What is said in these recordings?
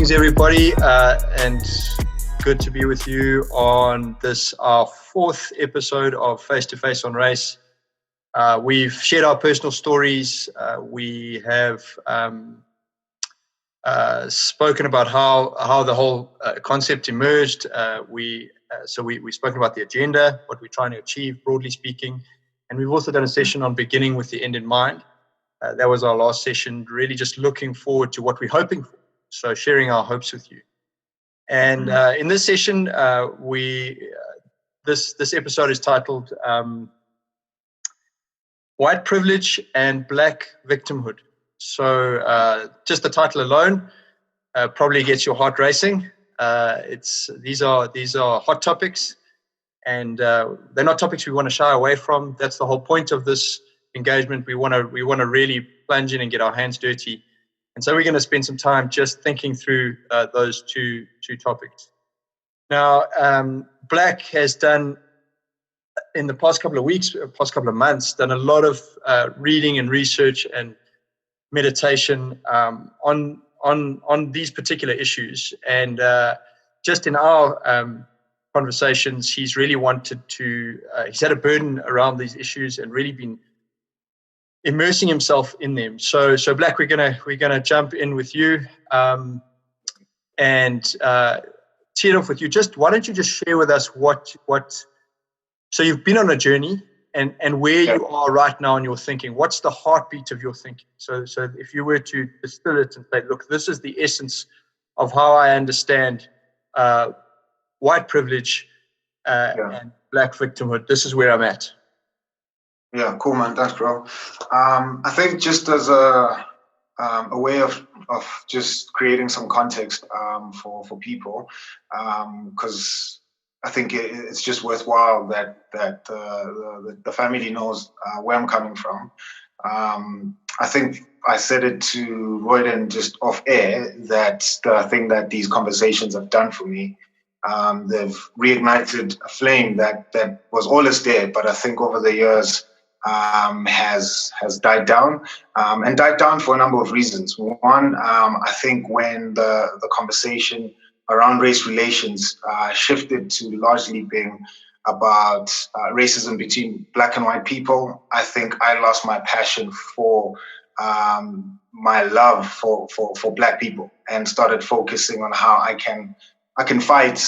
Greetings, everybody, and good to be with you on this, our fourth episode of Face to Face on Race. We've shared our personal stories. We have spoken about how the whole concept emerged. We've spoken about the agenda, what we're trying to achieve, broadly speaking, and we've also done a session on beginning with the end in mind. That was our last session, really just looking forward to what we're hoping for. So sharing our hopes with you. And in this session, this episode is titled White Privilege and Black Victimhood. So just the title alone probably gets your heart racing. These are hot topics, and they're not topics we want to shy away from. That's the whole point of this engagement. We want to really plunge in and get our hands dirty. And so we're going to spend some time just thinking through those two topics. Now, Black has done, in the past couple of weeks, past couple of months, done a lot of reading and research and meditation on these particular issues. And just in our conversations, he's really wanted to, he's had a burden around these issues and really been immersing himself in them. So Black, we're gonna jump in with you and tee it off with you. Why don't you just share with us what so you've been on a journey and where you are right now in your thinking. What's the heartbeat of your thinking? So if you were to distill it and say, look, this is the essence of how I understand white privilege and Black victimhood. This is where I'm at. Yeah, cool, man. Thanks, bro. I think just as a way of just creating some context for people, because I think it's just worthwhile that the family knows where I'm coming from. I think I said it to Royden just off air that the thing that these conversations have done for me. They've reignited a flame that was always there, but I think over the years has died down, and died down for a number of reasons. One, I think when the conversation around race relations shifted to largely being about racism between Black and white people, I think I lost my passion for my love for Black people and started focusing on how I can fight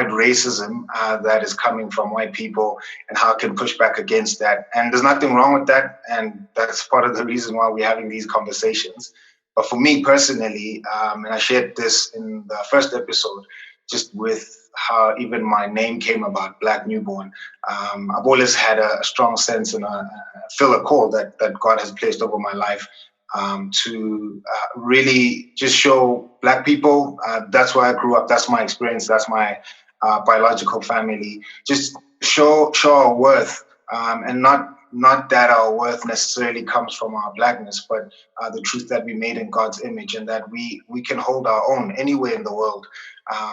racism that is coming from white people and how I can push back against that. And there's nothing wrong with that. And that's part of the reason why we're having these conversations. But for me personally, and I shared this in the first episode, just with how even my name came about, Black Newborn, I've always had a strong sense and feel a call that God has placed over my life to really just show Black people. That's where I grew up. That's my experience. That's my biological family. Just show our worth, and not that our worth necessarily comes from our Blackness, but the truth that we made in God's image and that we can hold our own anywhere in the world.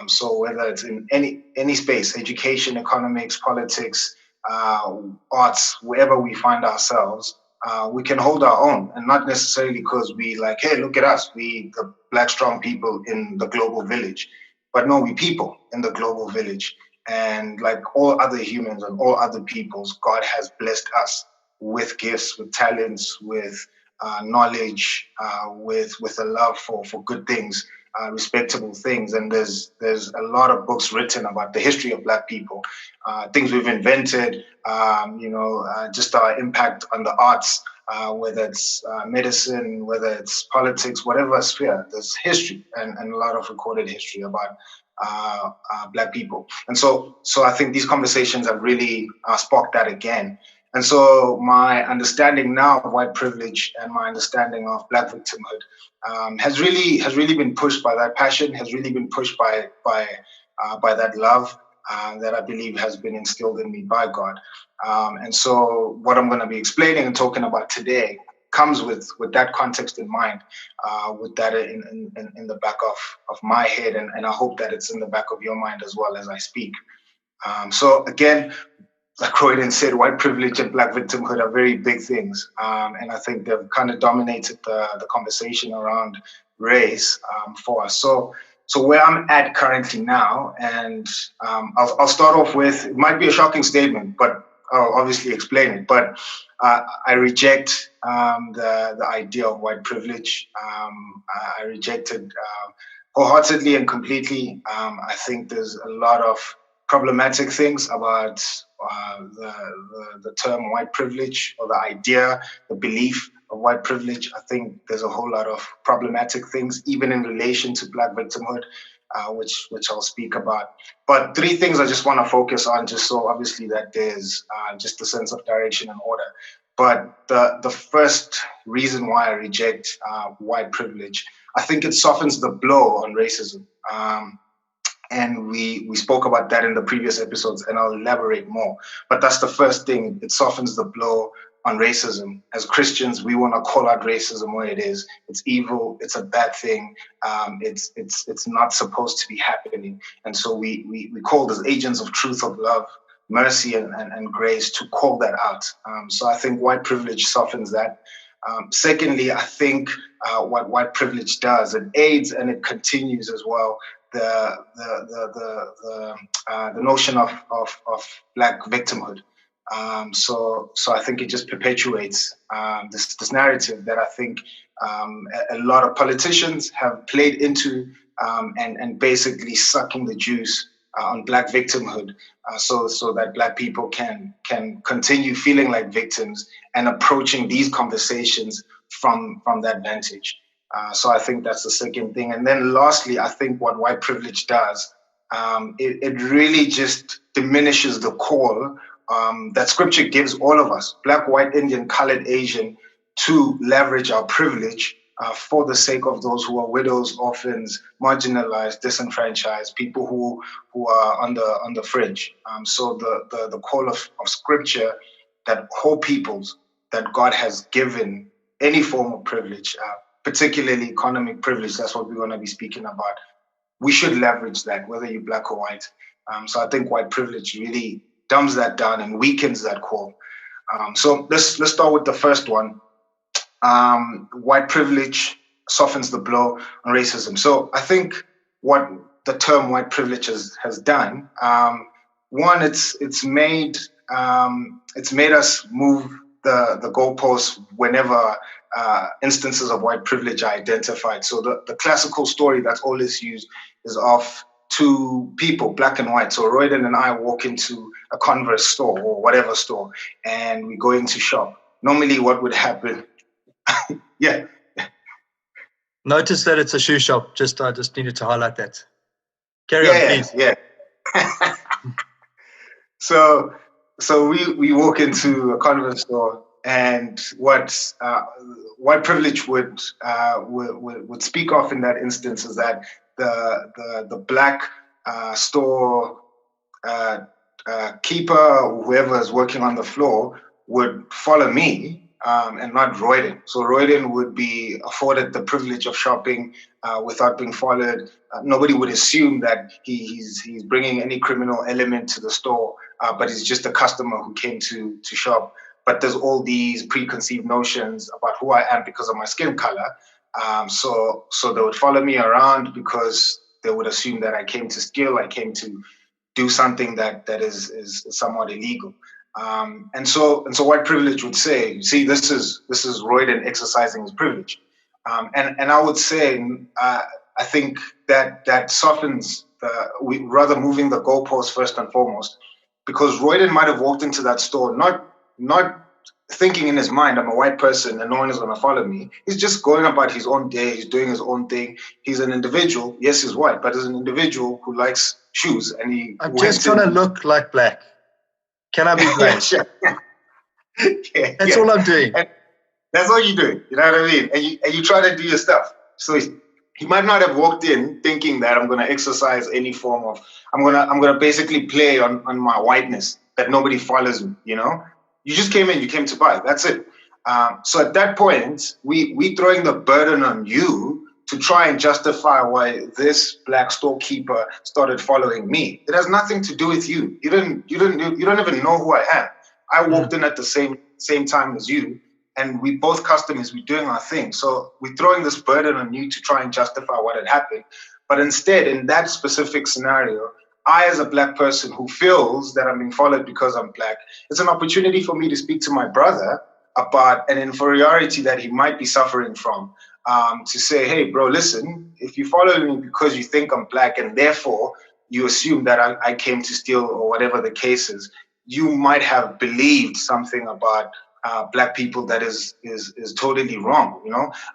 So whether it's in any space, education, economics, politics, arts, wherever we find ourselves, we can hold our own, and not necessarily because we like, hey, look at us, we the Black strong people in the global village, but no, we people in the global village. And like all other humans and all other peoples, God has blessed us with gifts, with talents, with knowledge, with a love for good things, respectable things. And there's a lot of books written about the history of Black people, things we've invented, just our impact on the arts, whether it's medicine, whether it's politics, whatever sphere. There's history and a lot of recorded history about Black people. And so I think these conversations have really sparked that again. And so my understanding now of white privilege and my understanding of Black victimhood has really been pushed by that passion, has really been pushed by that love that I believe has been instilled in me by God. And so what I'm going to be explaining and talking about today comes with that context in mind, with that in the back of my head, and I hope that it's in the back of your mind as well as I speak. So again, like Royden said, white privilege and Black victimhood are very big things. And I think they've kind of dominated the conversation around race for us. So where I'm at currently now, and I'll start off with, it might be a shocking statement, but I'll obviously explain it. But I reject the idea of white privilege. I reject it wholeheartedly and completely. I think there's a lot of problematic things about the term white privilege, or the idea, the belief of white privilege. I think there's a whole lot of problematic things, even in relation to Black victimhood, which I'll speak about. But three things I just want to focus on, just so obviously that there's just a sense of direction and order. But the first reason why I reject white privilege, I think it softens the blow on racism. And we spoke about that in the previous episodes, and I'll elaborate more. But that's the first thing. It softens the blow on racism. As Christians, we want to call out racism where it is. It's evil. It's a bad thing. It's not supposed to be happening. And so we call as agents of truth, of love, mercy, and grace to call that out. So I think white privilege softens that. Secondly, I think what white privilege does, it aids and it continues as well the notion of Black victimhood. So I think it just perpetuates this narrative that I think a lot of politicians have played into, and basically sucking the juice on Black victimhood, so that Black people can continue feeling like victims and approaching these conversations from that vantage. So I think that's the second thing. And then lastly, I think what white privilege does, it really just diminishes the call that scripture gives all of us, Black, white, Indian, colored, Asian, to leverage our privilege for the sake of those who are widows, orphans, marginalized, disenfranchised, people who are on the fringe. So the call of scripture that all peoples that God has given any form of privilege, particularly economic privilege, that's what we're going to be speaking about. We should leverage that, whether you're Black or white. So I think white privilege really dumbs that down and weakens that call. So let's start with the first one. White privilege softens the blow on racism. So I think what the term white privilege has done, one, it's made us move the goalposts whenever instances of white privilege are identified. So the classical story that's always used is of two people, Black and white. So Royden and I walk into a Converse store or whatever store, and we're going to shop. Normally what would happen, yeah. Notice that it's a shoe shop. I just needed to highlight that. Carry on, please. Yeah. So we walk into a Converse store, and what white privilege would speak of in that instance is that the Black store keeper, whoever is working on the floor, would follow me and not Royden. So Royden would be afforded the privilege of shopping without being followed. Nobody would assume that he's bringing any criminal element to the store, but he's just a customer who came to shop. But there's all these preconceived notions about who I am because of my skin color. So they would follow me around because they would assume that I came to steal, I came to do something that is somewhat illegal. And so white privilege would say, see, this is Royden exercising his privilege. And I would say, I think that softens rather moving the goalpost first and foremost, because Royden might have walked into that store not thinking in his mind, I'm a white person and no one is going to follow me. He's just going about his own day. He's doing his own thing. He's an individual. Yes, he's white, but he's an individual who likes shoes. And I'm just trying to look like Black. Can I be Black? That's all I'm doing. And that's all you do. You know what I mean? And you try to do your stuff. So he might not have walked in thinking that I'm going to exercise any form of, I'm going to basically play on my whiteness, that nobody follows me, you know? You just came in, you came to buy, that's it. So at that point, we throwing the burden on you to try and justify why this Black storekeeper started following me. It has nothing to do with you. You don't even know who I am. I walked in at the same time as you, and we both customers, we're doing our thing. So we're throwing this burden on you to try and justify what had happened. But instead, in that specific scenario, I, as a Black person who feels that I'm being followed because I'm Black, it's an opportunity for me to speak to my brother about an inferiority that he might be suffering from. To say, hey, bro, listen, if you follow me because you think I'm Black and therefore you assume that I came to steal or whatever the case is, you might have believed something about Black people that is totally wrong.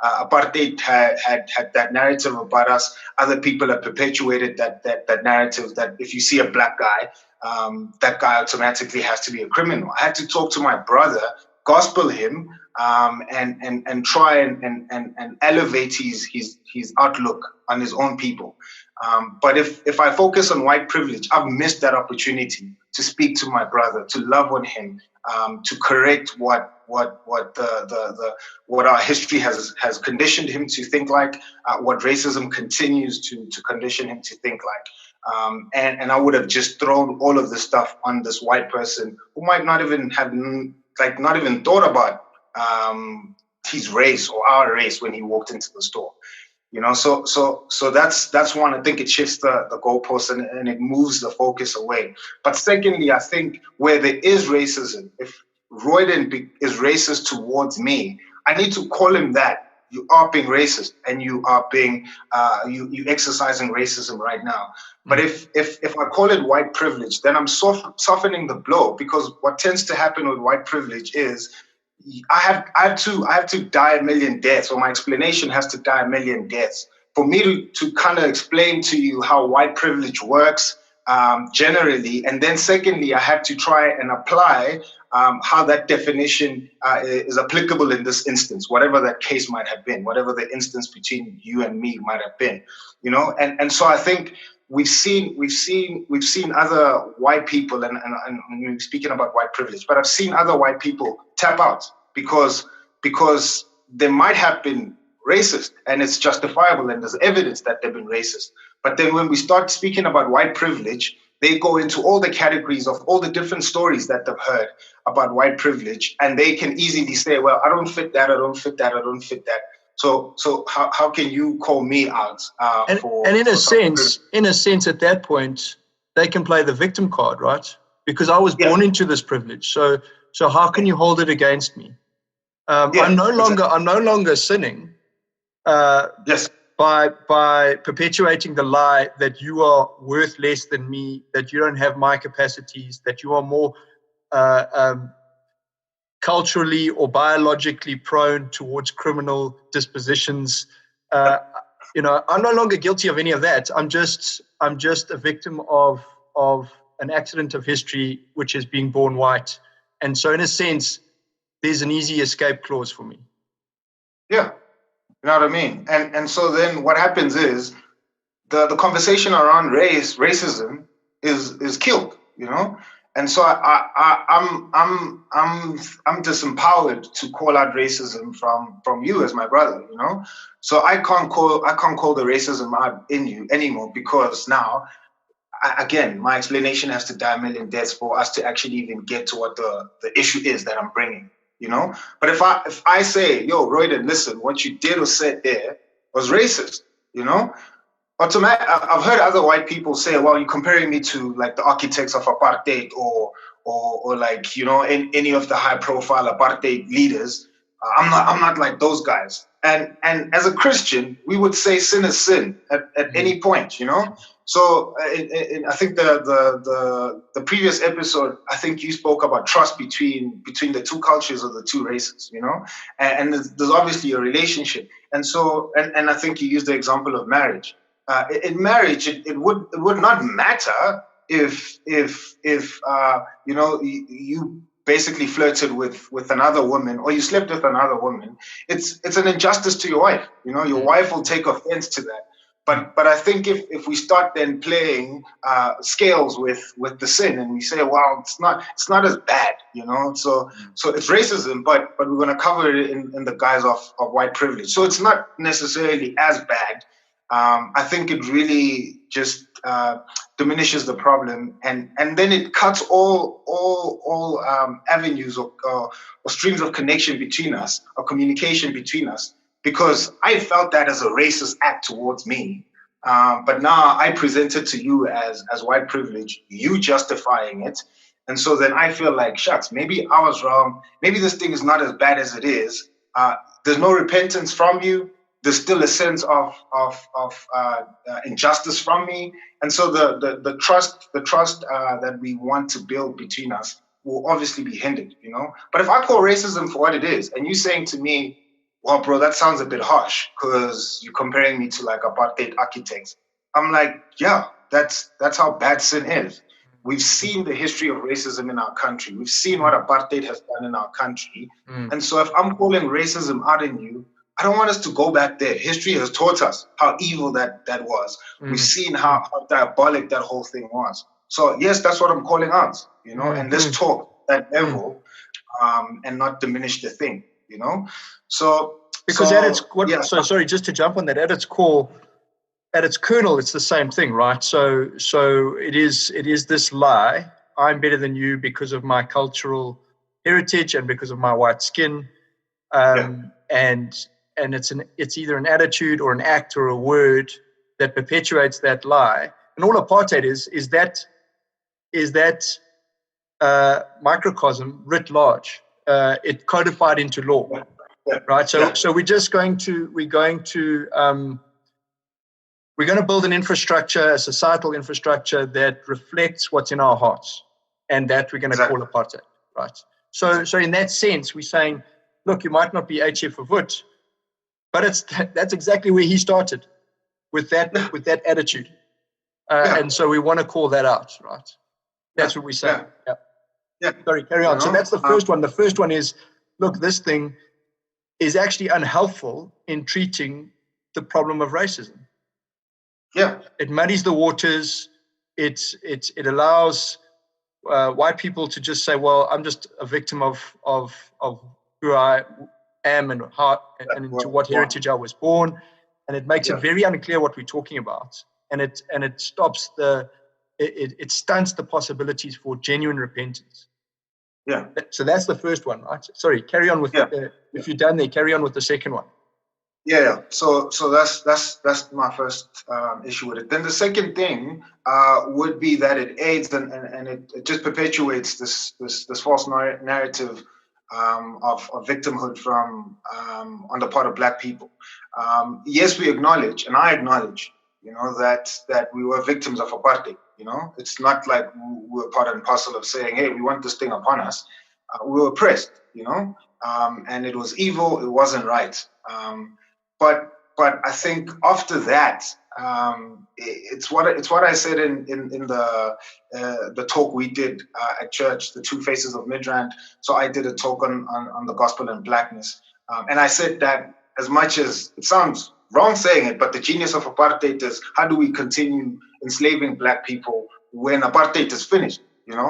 Apartheid had that narrative about us. Other people have perpetuated that narrative that if you see a Black guy, that guy automatically has to be a criminal. I had to talk to my brother, gospel him, and try and elevate his outlook on his own people. But if I focus on white privilege, I've missed that opportunity to speak to my brother, to love on him, to correct what our history has conditioned him to think like, what racism continues to condition him to think like. And I would have just thrown all of this stuff on this white person who might not even have not even thought about his race or our race when he walked into the store. So that's one. I think it shifts the goalpost and it moves the focus away. But secondly, I think where there is racism, if Royden is racist towards me, I need to call him that. You are being racist, and you are being you exercising racism right now. But if I call it white privilege, then I'm softening the blow, because what tends to happen with white privilege is I have to die a million deaths, or my explanation has to die a million deaths for me to kind of explain to you how white privilege works generally. And then secondly, I have to try and apply how that definition is applicable in this instance, whatever that case might have been, whatever the instance between you and me might have been, and so I think we've seen other white people, and speaking about white privilege, but I've seen other white people tap out because they might have been racist, and it's justifiable, and there's evidence that they've been racist. But then when we start speaking about white privilege, they go into all the categories of all the different stories that they've heard about white privilege, and they can easily say, well, I don't fit that, I don't fit that, I don't fit that. So how can you call me out and in a sense, at that point, they can play the victim card, right? Because I was born into this privilege. So how can you hold it against me? I'm no longer sinning. Yes. By perpetuating the lie that you are worth less than me, that you don't have my capacities, that you are more culturally or biologically prone towards criminal dispositions. I'm no longer guilty of any of that. I'm just a victim of an accident of history, which is being born white. And so in a sense, there's an easy escape clause for me. Yeah. You know what I mean? And so then what happens is the conversation around racism is killed, And so I'm disempowered to call out racism from you as my brother, So I can't call the racism out in you anymore, because now, again, my explanation has to die a million deaths for us to actually even get to what the issue is that I'm bringing. But if I say, yo, Royden, listen, what you did or said there was racist, I've heard other white people say, well, you're comparing me to like the architects of apartheid or like, any of the high profile apartheid leaders. I'm not like those guys. And as a Christian, we would say sin is sin at any point, So I think the previous episode, I think you spoke about trust between the two cultures or the two races, and there's obviously a relationship. And so, and I think you used the example of marriage. In marriage, it would not matter if you basically flirted with another woman, or you slept with another woman. It's an injustice to your wife. Your wife will take offense to that. But I think if we start then playing scales with the sin, and we say, well, it's not as bad, So it's racism, but we're going to cover it in the guise of white privilege. So it's not necessarily as bad. I think it really just diminishes the problem, and then it cuts all avenues or streams of connection between us, or communication between us. Because I felt that as a racist act towards me, But now I present it to you as white privilege, you justifying it. And so then I feel like, shucks, maybe I was wrong. Maybe this thing is not as bad as it is. There's no repentance from you. There's still a sense of injustice from me. And so the trust that we want to build between us will obviously be hindered, you know. But if I call racism for what it is, and you saying to me, well, bro, that sounds a bit harsh because you're comparing me to like apartheid architects. I'm like, yeah, that's how bad sin is. We've seen the history of racism in our country. We've seen what apartheid has done in our country. And so if I'm calling racism out in you, I don't want us to go back there. History has taught us how evil that was. We've seen how diabolic that whole thing was. So yes, that's what I'm calling out, you know, and let's talk that level and not diminish the thing, you know. So because at its sorry, just to jump on that, at its core, at its kernel, it's the same thing, right? So it is this lie: I'm better than you because of my cultural heritage and because of my white skin, and it's either an attitude or an act or a word that perpetuates that lie. And all apartheid is that microcosm writ large. It codified into law, right? So we're going to build an infrastructure, a societal infrastructure that reflects what's in our hearts, and that we're going to call apartheid, right? So in that sense, we're saying, look, you might not be HF of Wood, but that's exactly where he started with that attitude, and so we want to call that out, right? That's what we say. Yeah. Sorry, carry on. So that's the first one. The first one is, look, this thing is actually unhelpful in treating the problem of racism. Yeah, it muddies the waters. It allows white people to just say, well, I'm just a victim of who I am and how and into what heritage I was born, and it makes it very unclear what we're talking about, and it stops it stunts the possibilities for genuine repentance. Yeah. So that's the first one, right? Sorry, carry on with if you're done there, carry on with the second one. Yeah. So that's my first issue with it. Then the second thing would be that it aids and it just perpetuates this false narrative of victimhood from on the part of Black people. Yes, we acknowledge, and I acknowledge, you know, that we were victims of apartheid. You know, it's not like we were part and parcel of saying, hey, we want this thing upon us. We were oppressed, you know, and it was evil. It wasn't right. But I think after that, it's what I said in the talk we did at church, the Two Faces of Midrand. So I did a talk on the gospel and blackness, and I said that as much as it sounds wrong saying it, but the genius of apartheid is how do we continue enslaving Black people when apartheid is finished? You know,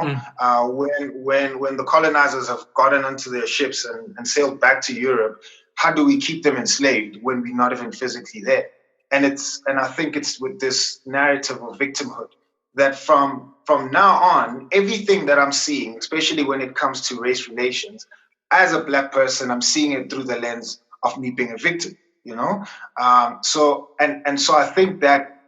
when the colonizers have gotten onto their ships and sailed back to Europe, how do we keep them enslaved when we're not even physically there? And I think it's with this narrative of victimhood that from now on, everything that I'm seeing, especially when it comes to race relations, as a Black person, I'm seeing it through the lens of me being a victim. You know, so I think that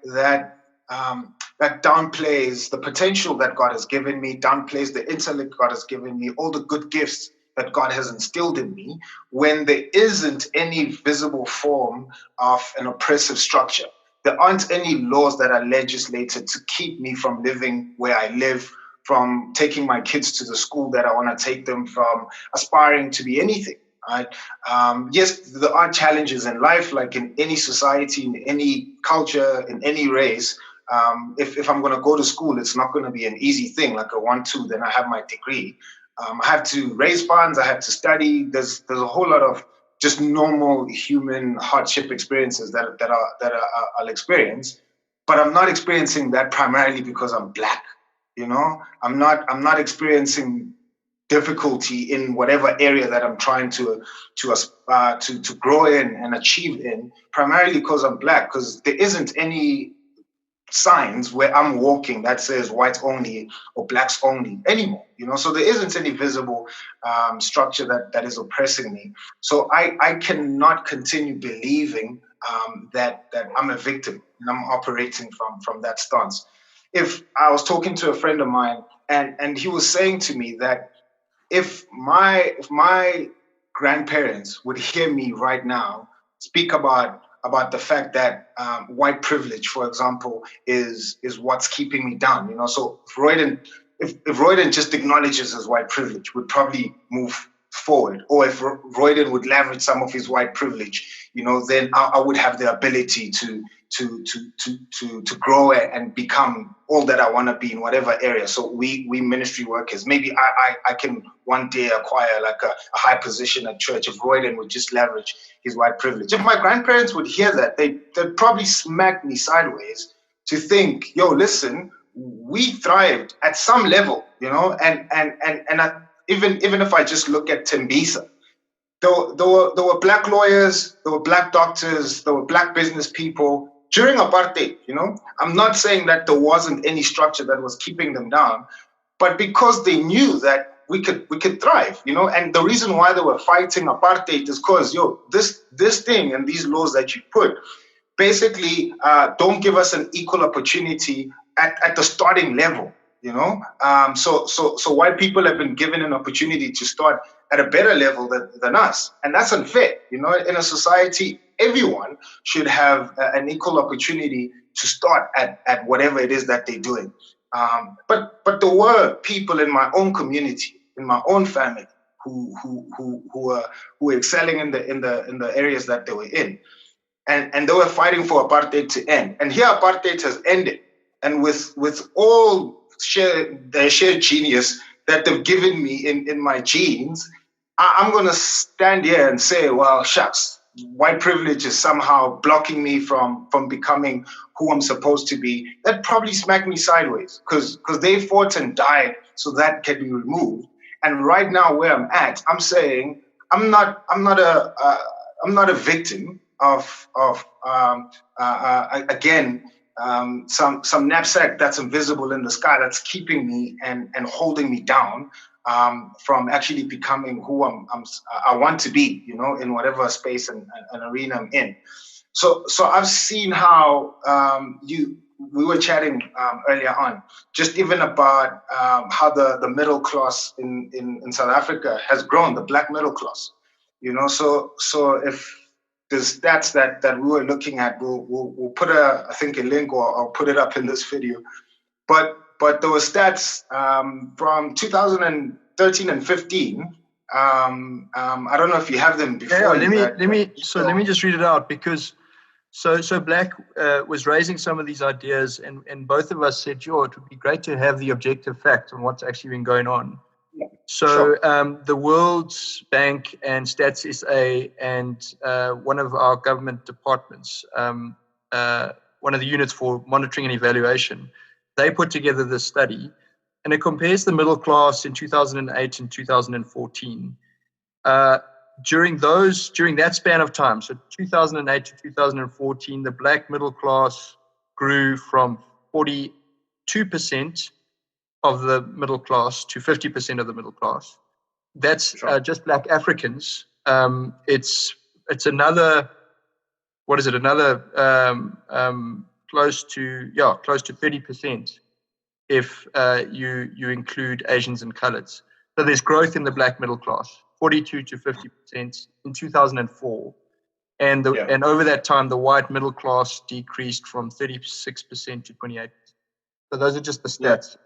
downplays the potential that God has given me, downplays the intellect God has given me, all the good gifts that God has instilled in me, when there isn't any visible form of an oppressive structure. There aren't any laws that are legislated to keep me from living where I live, from taking my kids to the school that I want to take them, from aspiring to be anything. Right? Yes, there are challenges in life, like in any society, in any culture, in any race. If I'm going to go to school, it's not going to be an easy thing, like a 1-2, then I have my degree. I have to raise funds, I have to study. There's a whole lot of just normal human hardship experiences that I'll experience. But I'm not experiencing that primarily because I'm Black. You know, I'm not experiencing difficulty in whatever area that I'm trying to grow in and achieve in, primarily because I'm Black, because there isn't any signs where I'm walking that says whites only or Blacks only anymore, you know, so there isn't any visible structure that is oppressing me. So I cannot continue believing that I'm a victim. and I'm operating from that stance. If I was talking to a friend of mine, and he was saying to me that if my grandparents would hear me right now speak about the fact that white privilege, for example, is what's keeping me down, So if Royden just acknowledges his white privilege, would probably move forward. Or if Royden would leverage some of his white privilege, then I would have the ability to grow and become all that I want to be in whatever area. So we ministry workers, maybe I can one day acquire like a high position at church if Royden would just leverage his white privilege. If my grandparents would hear that, they'd probably smack me sideways to think, yo, listen, we thrived at some level, even if I just look at Tembisa, there were black lawyers, there were black doctors, there were black business people during apartheid. I'm not saying that there wasn't any structure that was keeping them down, but because they knew that we could thrive, and the reason why they were fighting apartheid is because this thing and these laws that you put basically don't give us an equal opportunity at the starting level. So white people have been given an opportunity to start at a better level than us, and that's unfair. In a society, everyone should have an equal opportunity to start at whatever it is that they're doing. But there were people in my own community, in my own family, who were excelling in the areas that they were in, and they were fighting for apartheid to end. And here apartheid has ended, and with all their shared genius that they've given me in my genes, I'm going to stand here and say, well, shucks, white privilege is somehow blocking me from becoming who I'm supposed to be. That probably smacked me sideways because they fought and died so that can be removed. And right now where I'm at, I'm saying I'm not a victim of some knapsack that's invisible in the sky that's keeping me and holding me down from actually becoming who I want to be, in whatever space and arena I'm in. So I've seen how we were chatting earlier on, just even about how the middle class in South Africa has grown, the black middle class, So if the stats that we were looking at, we'll put I think a link, or I'll put it up in this video. But there were stats from 2013 and 15. I don't know if you have them before. Let me just read it out, because so Black was raising some of these ideas, and both of us said, "Yo, it would be great to have the objective facts on what's actually been going on." Yeah, so sure. The World Bank and Stats SA and one of our government departments, one of the units for monitoring and evaluation, they put together this study, and it compares the middle class in 2008 and 2014. During that span of time, so 2008 to 2014, the black middle class grew from 42% of the middle class to 50% of the middle class. That's sure. Just black Africans. It's another, what is it? Another close to 30% if you include Asians and coloreds. So there's growth in the black middle class, 42 to 50% in 2004. And over that time, the white middle class decreased from 36% to 28%. So those are just the stats.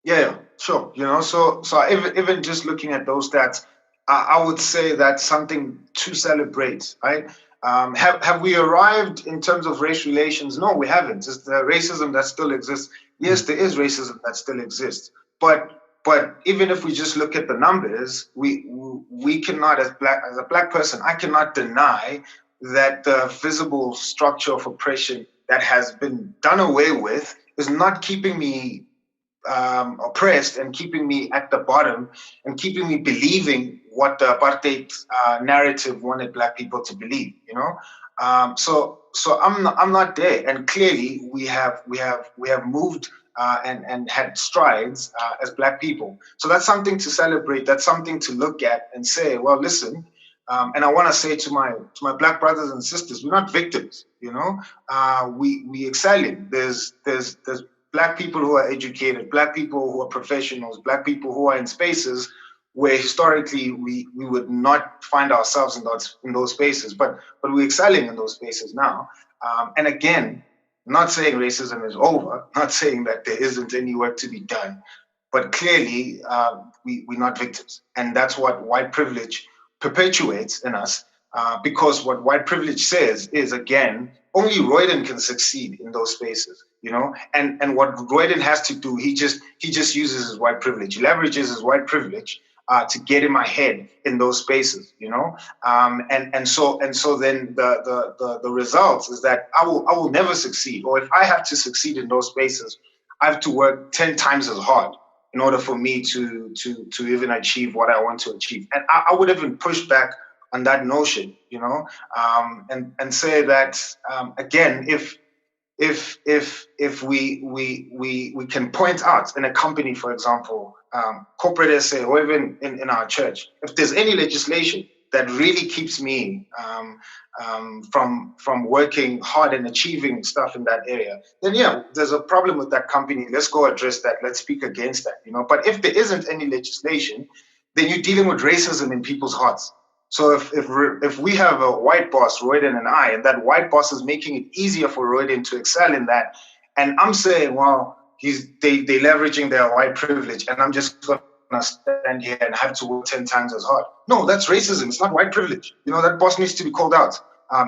Yeah, sure. So even just looking at those stats, I would say that's something to celebrate, right? Have we arrived in terms of race relations? No, we haven't. It's the racism that still exists. Yes, there is racism that still exists. But even if we just look at the numbers, we cannot, as a black person, I cannot deny that the visible structure of oppression that has been done away with is not keeping me oppressed and keeping me at the bottom and keeping me believing what the apartheid narrative wanted black people to believe. So I'm not there, and clearly we have moved and had strides as black people. So that's something to celebrate. That's something to look at and say, well, listen, And I want to say to my black brothers and sisters, we're not victims. We excelling. There's black people who are educated, black people who are professionals, black people who are in spaces where historically we would not find ourselves in those spaces, but we're excelling in those spaces now. And again, not saying racism is over, not saying that there isn't any work to be done, but clearly we're not victims. And that's what white privilege perpetuates in us, because what white privilege says is, again, only Royden can succeed in those spaces, and what Royden has to do, he just uses his white privilege, he leverages his white privilege to get in my head in those spaces, and so then the result is that I will never succeed, or if I have to succeed in those spaces, I have to work 10 times as hard in order for me to even achieve what I want to achieve. And I would even push back on that notion, and say that again, if we can point out in a company, for example, corporate SA, or even in our church, if there's any legislation that really keeps me from working hard and achieving stuff in that area, then yeah, there's a problem with that company. Let's go address that. Let's speak against that. But if there isn't any legislation, then you're dealing with racism in people's hearts. So if we have a white boss, Royden and I, and that white boss is making it easier for Royden to excel in that, and I'm saying, well, they leveraging their white privilege, and I'm just going to stand here and have to work 10 times as hard. No, that's racism. It's not white privilege. That boss needs to be called out.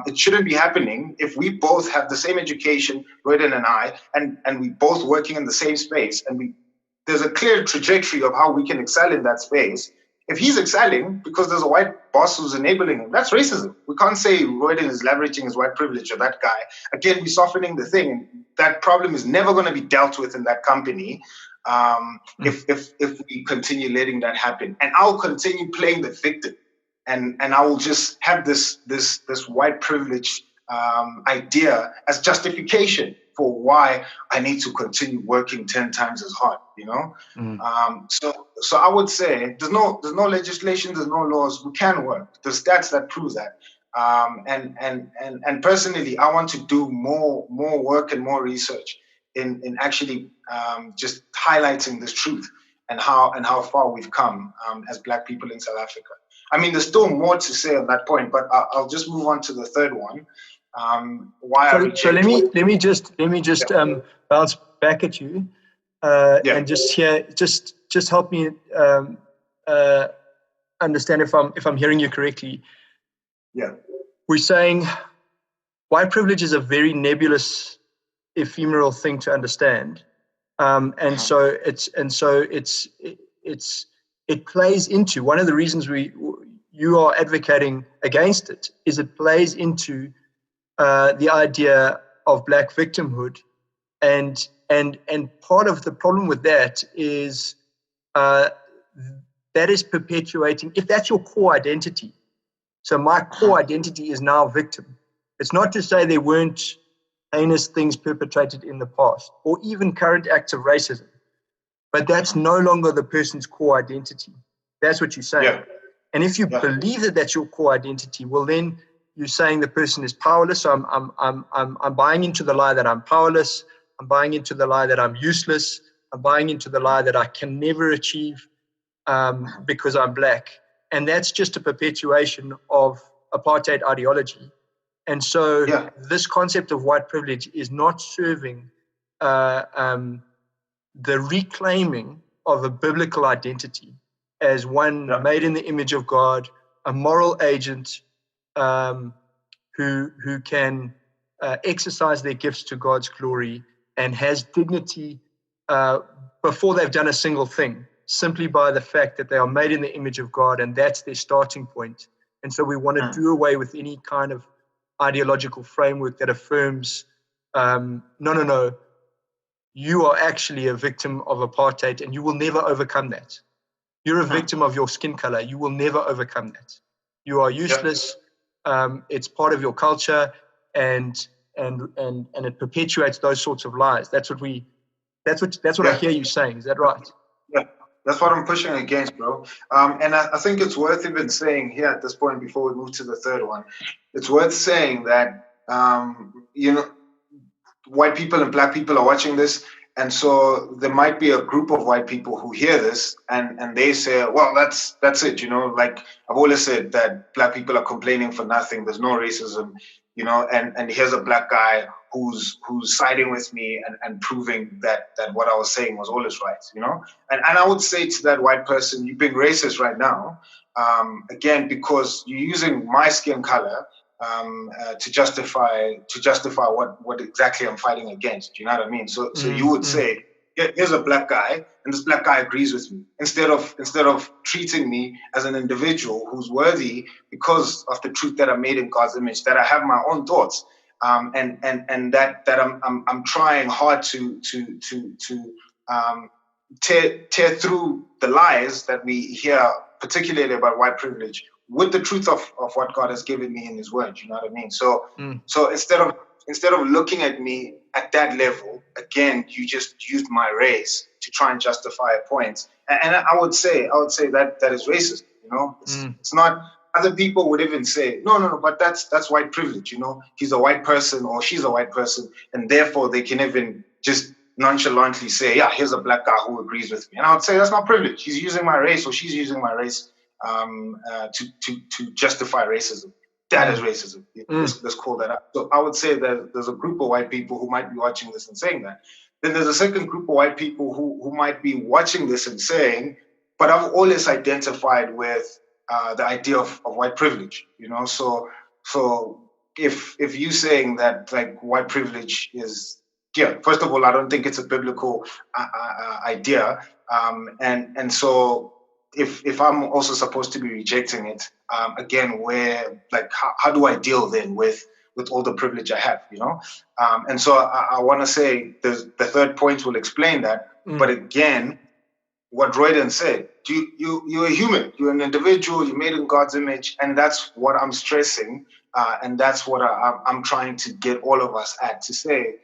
It shouldn't be happening if we both have the same education, Royden and I, and we both working in the same space, and there's a clear trajectory of how we can excel in that space. If he's excelling because there's a white boss who's enabling him, that's racism. We can't say Royden is leveraging his white privilege or that guy. Again, we're softening the thing. That problem is never going to be dealt with in that company if we continue letting that happen. And I'll continue playing the victim, and I will just have this white privilege idea as justification for why I need to continue working 10 times as hard, So I would say there's no legislation, there's no laws. We can work. There's stats that prove that. And personally, I want to do more work and more research in actually just highlighting this truth and how far we've come as Black people in South Africa. I mean, there's still more to say on that point, but I'll just move on to the third one. So let me just bounce back at you and just help me understand if I'm hearing you correctly. Yeah, we're saying white privilege is a very nebulous, ephemeral thing to understand, so it plays into one of the reasons you are advocating against it is it plays into the idea of Black victimhood, and part of the problem with that is that is perpetuating. If that's your core identity, so my core identity is now victim. It's not to say there weren't heinous things perpetrated in the past or even current acts of racism, but that's no longer the person's core identity. That's what you're saying. Yeah. And if you believe that that's your core identity, well, then you're saying the person is powerless. So I'm buying into the lie that I'm powerless. I'm buying into the lie that I'm useless. I'm buying into the lie that I can never achieve because I'm Black. And that's just a perpetuation of apartheid ideology. And so this concept of white privilege is not serving the reclaiming of a biblical identity as one made in the image of God, a moral agent who can exercise their gifts to God's glory and has dignity before they've done a single thing, simply by the fact that they are made in the image of God, and that's their starting point. And so we want to do away with any kind of ideological framework that affirms, no, you are actually a victim of apartheid and you will never overcome that. You're a victim of your skin color. You will never overcome that. You are useless. It's part of your culture, and it perpetuates those sorts of lies. That's what I hear you saying. Is that right? That's what I'm pushing against, bro. And I think it's worth even saying here at this point before we move to the third one. It's worth saying that white people and black people are watching this, and so there might be a group of white people who hear this and they say, well, that's it, like I've always said that black people are complaining for nothing, there's no racism, and here's a black guy who's siding with me and proving that what I was saying was always right, and I would say to that white person, you're being racist right now, again, because you're using my skin color to justify what exactly I'm fighting against. Do you know what I mean? So you would say, here's a black guy, and this black guy agrees with me. Instead of treating me as an individual who's worthy because of the truth that I made in God's image, that I have my own thoughts, and that I'm trying hard to tear through the lies that we hear, particularly about white privilege, with the truth of what God has given me in His Word. You know what I mean? So instead of looking at me at that level, again, you just used my race to try and justify a point. And I would say that is racist. It's not. Other people would even say, no, but that's white privilege. He's a white person or she's a white person, and therefore they can even just nonchalantly say, yeah, here's a black guy who agrees with me. And I would say that's not privilege. He's using my race or she's using my race to justify racism. That is racism. Let's call that out. So I would say that there's a group of white people who might be watching this and saying that. Then there's a second group of white people who might be watching this and saying, but I've always identified with the idea of white privilege. So if you saying that like white privilege is, first of all, I don't think it's a biblical idea, and so if I'm also supposed to be rejecting it, again, where like how do I deal then with all the privilege I have, and so I want to say the third point will explain that, but again, what Royden said, you're a human, you're an individual, you're made in God's image, and that's what I'm stressing, and that's what I'm trying to get all of us at, to say,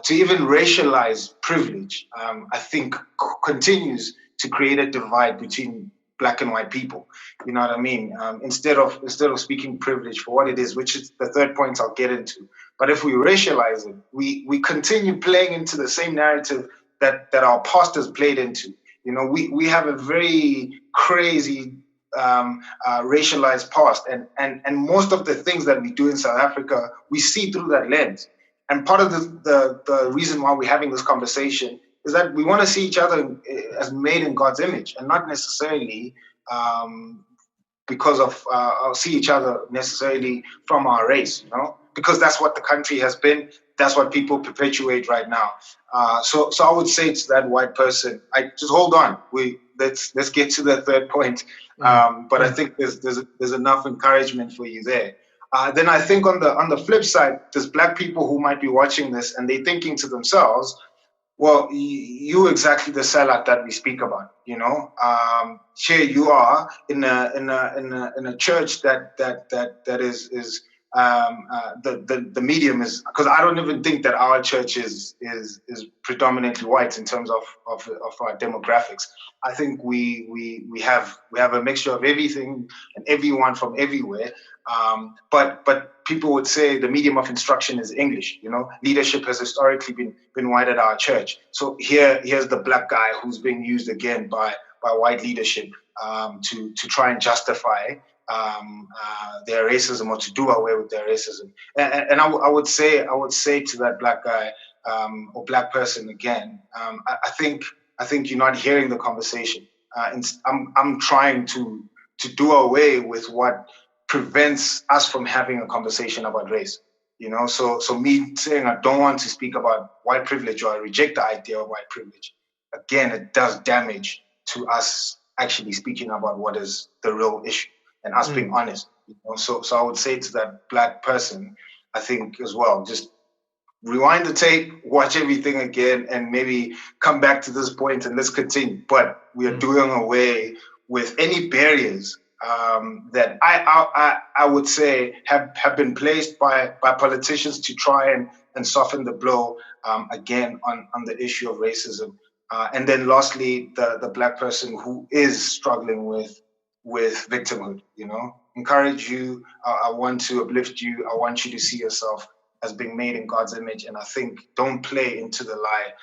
to even racialize privilege, I think continues to create a divide between black and white people. You know what I mean? Instead of speaking privilege for what it is, which is the third point I'll get into. But if we racialize it, we continue playing into the same narrative that our pastors played into. We have a very crazy racialized past, and most of the things that we do in South Africa, we see through that lens. And part of the reason why we're having this conversation is that we want to see each other as made in God's image, and not necessarily because of see each other necessarily from our race, because that's what the country has been. That's what people perpetuate right now. So I would say to that white person, I just hold on. Let's get to the third point. But I think there's enough encouragement for you there. Then I think on the flip side, there's black people who might be watching this and they're thinking to themselves, well, you exactly the sellout that we speak about, here you are in a church that is the medium is, because I don't even think that our church is predominantly white in terms of our demographics. I think we have a mixture of everything and everyone from everywhere. But people would say the medium of instruction is English. Leadership has historically been white at our church. So here's the black guy who's being used again by white leadership to try and justify their racism, or to do away with their racism. And I would say to that black guy or black person again, I think you're not hearing the conversation. I'm trying to do away with what prevents us from having a conversation about race. So me saying I don't want to speak about white privilege, or I reject the idea of white privilege, again, it does damage to us actually speaking about what is the real issue and us being honest. So I would say to that black person, I think as well, just rewind the tape, watch everything again, and maybe come back to this point and let's continue. But we are doing away with any barriers that I would say have been placed by politicians to try and soften the blow again on the issue of racism. And then lastly, the Black person who is struggling with victimhood, encourage you. I want to uplift you. I want you to see yourself as being made in God's image. And I think don't play into the lie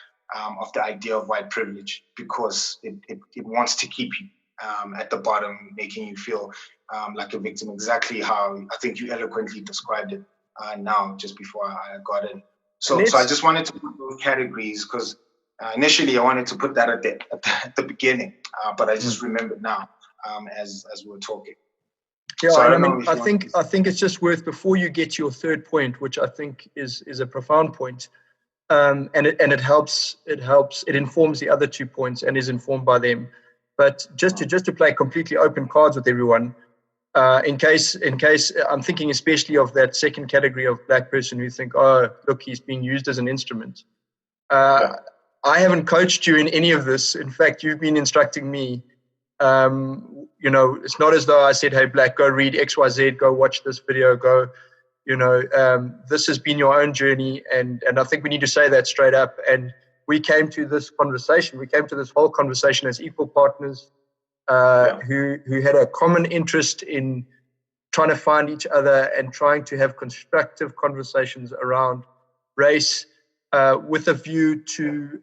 of the idea of white privilege, because it wants to keep you at the bottom, making you feel like a victim, exactly how I think you eloquently described it now, just before I got in. So I just wanted to put those categories, because initially I wanted to put that at the beginning, but I just remembered now as we were talking. Yeah, so and I think it's just worth, before you get to your third point, which I think is a profound point, and it informs the other 2 points and is informed by them. But just to play completely open cards with everyone, in case I'm thinking especially of that second category of Black person who think, oh, look, he's being used as an instrument. I haven't coached you in any of this. In fact, you've been instructing me. It's not as though I said, hey, Black, go read XYZ, go watch this video, go, this has been your own journey. And I think we need to say that straight up. And we came to this whole conversation as equal partners who had a common interest in trying to find each other and trying to have constructive conversations around race, with a view to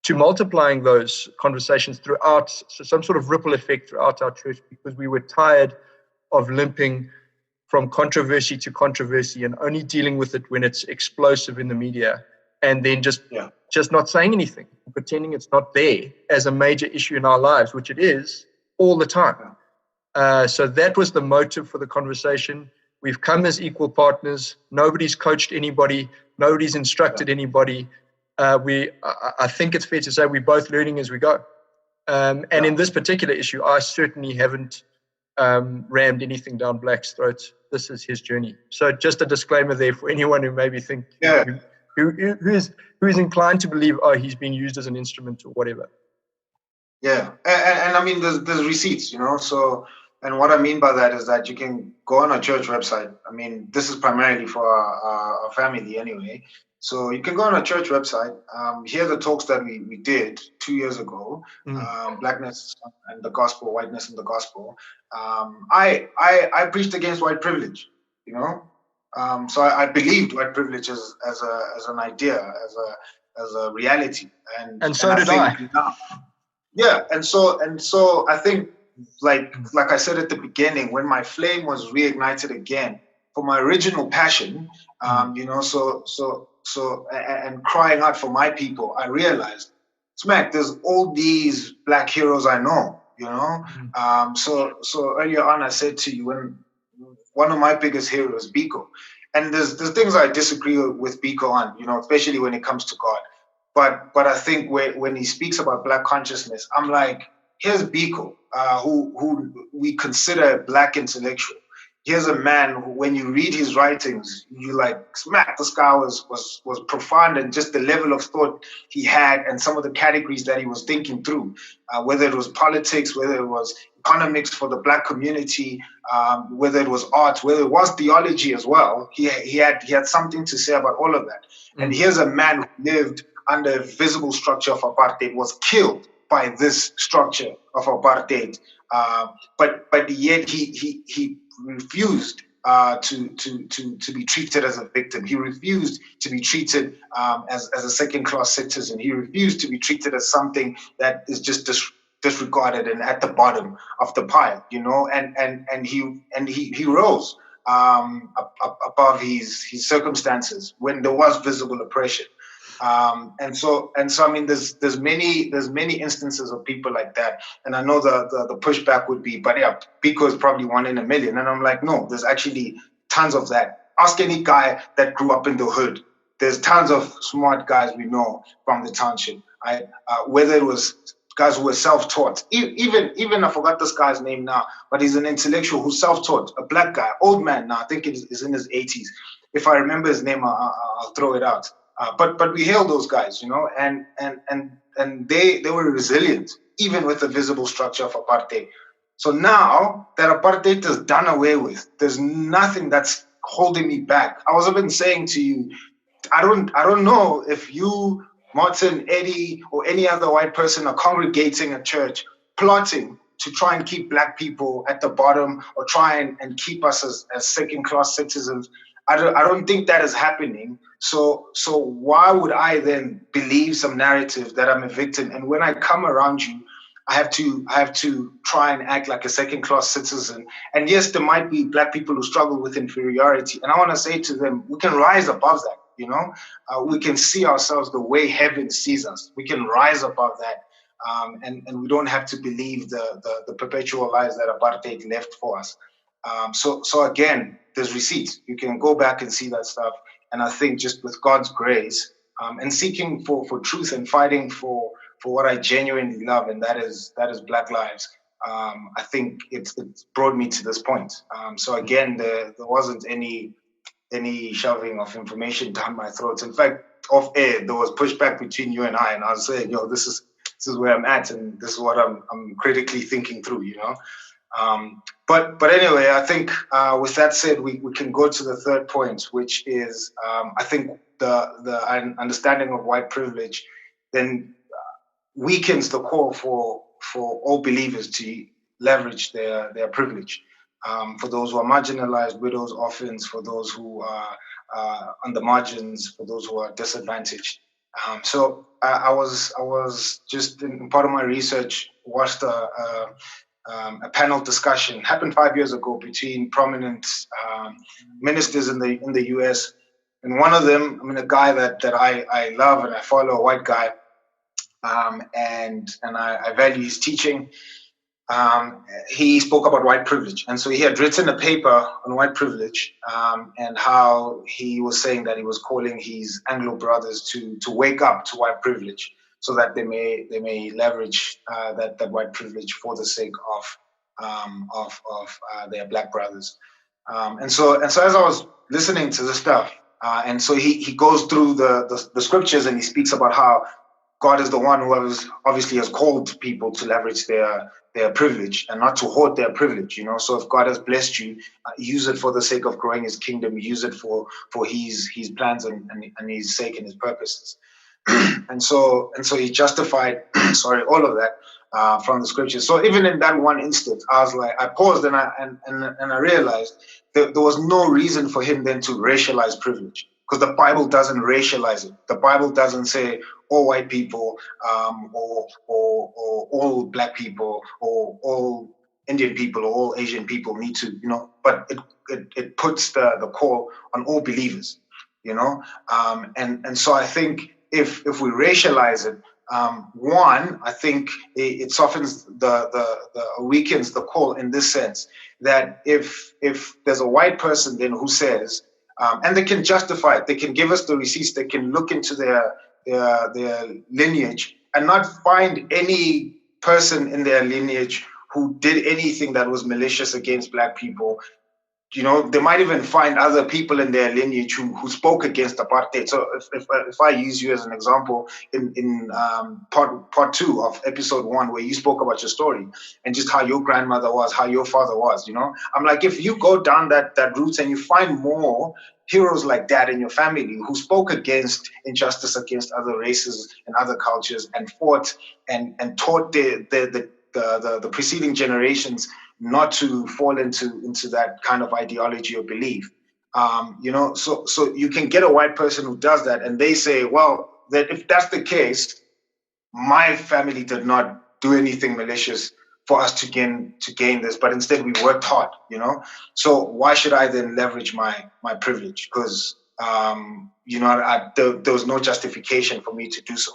multiplying those conversations throughout, so some sort of ripple effect throughout our church, because we were tired of limping from controversy to controversy and only dealing with it when it's explosive in the media, and then just not saying anything, pretending it's not there as a major issue in our lives, which it is all the time. So that was the motive for the conversation. We've come as equal partners. Nobody's coached anybody. Nobody's instructed anybody. I think it's fair to say we're both learning as we go. And in this particular issue, I certainly haven't rammed anything down Black's throat. This is his journey. So just a disclaimer there for anyone who maybe think who's inclined to believe, oh, he's being used as an instrument or whatever. Yeah, and I mean, there's receipts, so. And what I mean by that is that you can go on a church website. I mean, this is primarily for our family anyway. So you can go on a church website. Here are the talks that we did 2 years ago. Blackness and the gospel, whiteness and the gospel. I preached against white privilege, So I believed white privilege as an idea, as a reality. And so did I. Yeah, and so I think, like I said at the beginning, when my flame was reignited again for my original passion, so and crying out for my people, I realized, smack, there's all these Black heroes I know, So earlier on I said to you, when one of my biggest heroes, Biko, and there's things I disagree with Biko on, especially when it comes to God, but I think when he speaks about Black consciousness, I'm like, here's Biko, who we consider a Black intellectual. Here's a man who, when you read his writings, you like, smack, this guy was profound, and just the level of thought he had and some of the categories that he was thinking through, whether it was politics, whether it was economics for the Black community, whether it was art, whether it was theology as well. He had something to say about all of that. And here's a man who lived under a visible structure of apartheid, was killed by this structure of apartheid, but yet he refused to be treated as a victim. He refused to be treated as a second-class citizen. He refused to be treated as something that is just disregarded and at the bottom of the pile, And he rose above his circumstances when there was visible oppression. And so I mean, there's many instances of people like that, and I know the pushback would be, but yeah, Biko is probably 1 in a million, and I'm like, no, there's actually tons of that. Ask any guy that grew up in the hood. There's tons of smart guys we know from the township. Whether it was guys who were self-taught, even I forgot this guy's name now, but he's an intellectual who's self-taught, a Black guy, old man now, I think is in his 80s. If I remember his name, I'll throw it out. But we hail those guys, and they were resilient, even with the visible structure of apartheid. So now that apartheid is done away with, there's nothing that's holding me back. I was even saying to you, I don't know if you Martin, Eddie, or any other white person are congregating at church, plotting to try and keep black people at the bottom or try and keep us as second-class citizens. I don't think that is happening. So why would I then believe some narrative that I'm a victim? And when I come around you, I have to try and act like a second-class citizen. And yes, there might be black people who struggle with inferiority. And I want to say to them, we can rise above that. We can see ourselves the way heaven sees us. We can rise above that. And we don't have to believe the perpetual lies that apartheid left for us. So again, there's receipts. You can go back and see that stuff. And I think just with God's grace and seeking for truth and fighting for what I genuinely love, and that is Black lives. I think it's brought me to this point. So again, there wasn't any shoving of information down my throat. In fact, off air, there was pushback between you and I was saying, this is where I'm at, and this is what I'm critically thinking through, But anyway, I think with that said, we can go to the third point, which is I think the understanding of white privilege then weakens the call for all believers to leverage their privilege. For those who are marginalized, widows, orphans, for those who are on the margins, for those who are disadvantaged. So I was just in part of my research, watched a panel discussion happened 5 years ago between prominent ministers in the US, and one of them, a guy that I love and I follow, a white guy, and I value his teaching. He spoke about white privilege, and so he had written a paper on white privilege, and how he was saying that he was calling his Anglo brothers to wake up to white privilege, so that they may leverage that white privilege for the sake of their black brothers. And so as I was listening to this stuff, and so he goes through the scriptures, and he speaks about how God is the one who obviously has called people to leverage their privilege and not to hoard their privilege, So if God has blessed you, use it for the sake of growing his kingdom, use it for his plans and his sake and his purposes. and so he justified, all of that from the scriptures. So even in that one instance, I paused and I realized that there was no reason for him then to racialize privilege, because the Bible doesn't racialize it. The Bible doesn't say all white people, or all black people, or all Indian people, or all Asian people need to, but it puts the call on all believers, and so I think if we racialize it, one, I think it softens weakens the call in this sense, that if there's a white person then who says, and they can justify it, they can give us the receipts, they can look into their lineage and not find any person in their lineage who did anything that was malicious against black people. They might even find other people in their lineage who spoke against apartheid. So if I use you as an example in part 2 of episode 1, where you spoke about your story and just how your grandmother was, how your father was, I'm like, if you go down that route and you find more heroes like that in your family who spoke against injustice against other races and other cultures and fought and taught the preceding generations not to fall into that kind of ideology or belief, so you can get a white person who does that, and they say, well, that if that's the case, my family did not do anything malicious for us to gain this, but instead we worked hard, So why should I then leverage my privilege? Because there was no justification for me to do so.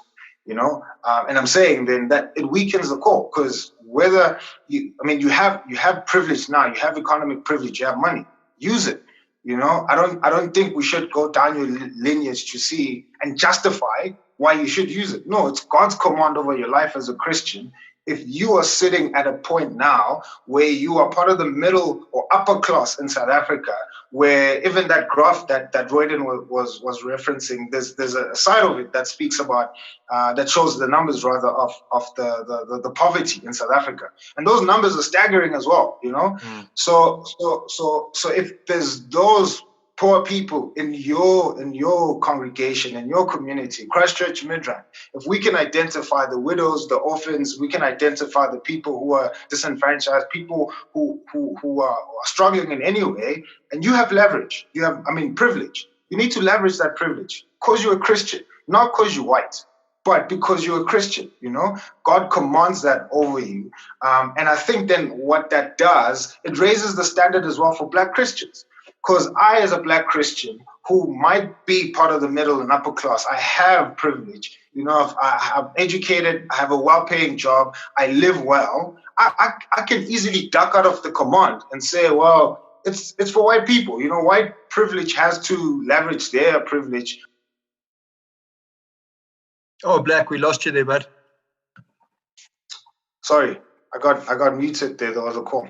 And I'm saying then that it weakens the call, because whether you have privilege now, you have economic privilege, you have money, use it. I don't think we should go down your lineage to see and justify why you should use it. No, it's God's command over your life as a Christian. If you are sitting at a point now where you are part of the middle or upper class in South Africa, where even that graph that Royden was referencing, there's a side of it that speaks about, that shows the numbers rather of the poverty in South Africa. And those numbers are staggering as well, So if there's those poor people in your congregation, in your community, Christchurch, Midrand, if we can identify the widows, the orphans, we can identify the people who are disenfranchised, people who are struggling in any way, and you have leverage, privilege. You need to leverage that privilege because you're a Christian, not because you're white, but because you're a Christian. God commands that over you. And I think then what that does, it raises the standard as well for Black Christians. Because I, as a Black Christian who might be part of the middle and upper class, I have privilege. I'm educated, I have a well-paying job, I live well. I can easily duck out of the command and say, well, it's for white people. White privilege has to leverage their privilege. Oh, Black, we lost you there, bud. Sorry, I got muted there. There was a call.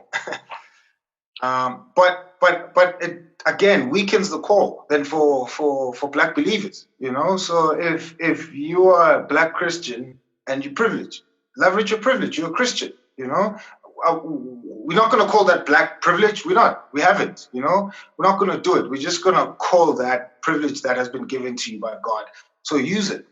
But it again weakens the call then for Black believers. So if you are a Black Christian and you're privileged, leverage your privilege. You're a Christian. We're not going to call that Black privilege. We're not. We haven't. We're not going to do it. We're just going to call that privilege that has been given to you by God. So use it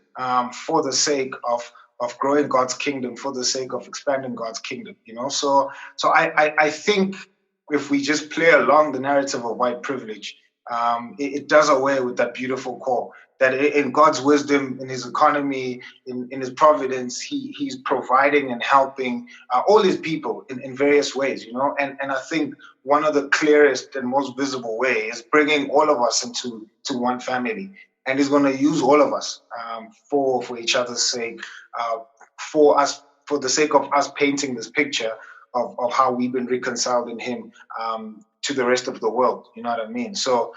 for the sake of growing God's kingdom, for the sake of expanding God's kingdom. So I think if we just play along the narrative of white privilege, it does away with that beautiful call that in God's wisdom, in his economy, in his providence, he's providing and helping all his people in various ways, and I think one of the clearest and most visible ways is bringing all of us into one family. And he's going to use all of us for each other's sake, for the sake of us painting this picture of how we've been reconciled in him to the rest of the world. You know what I mean? So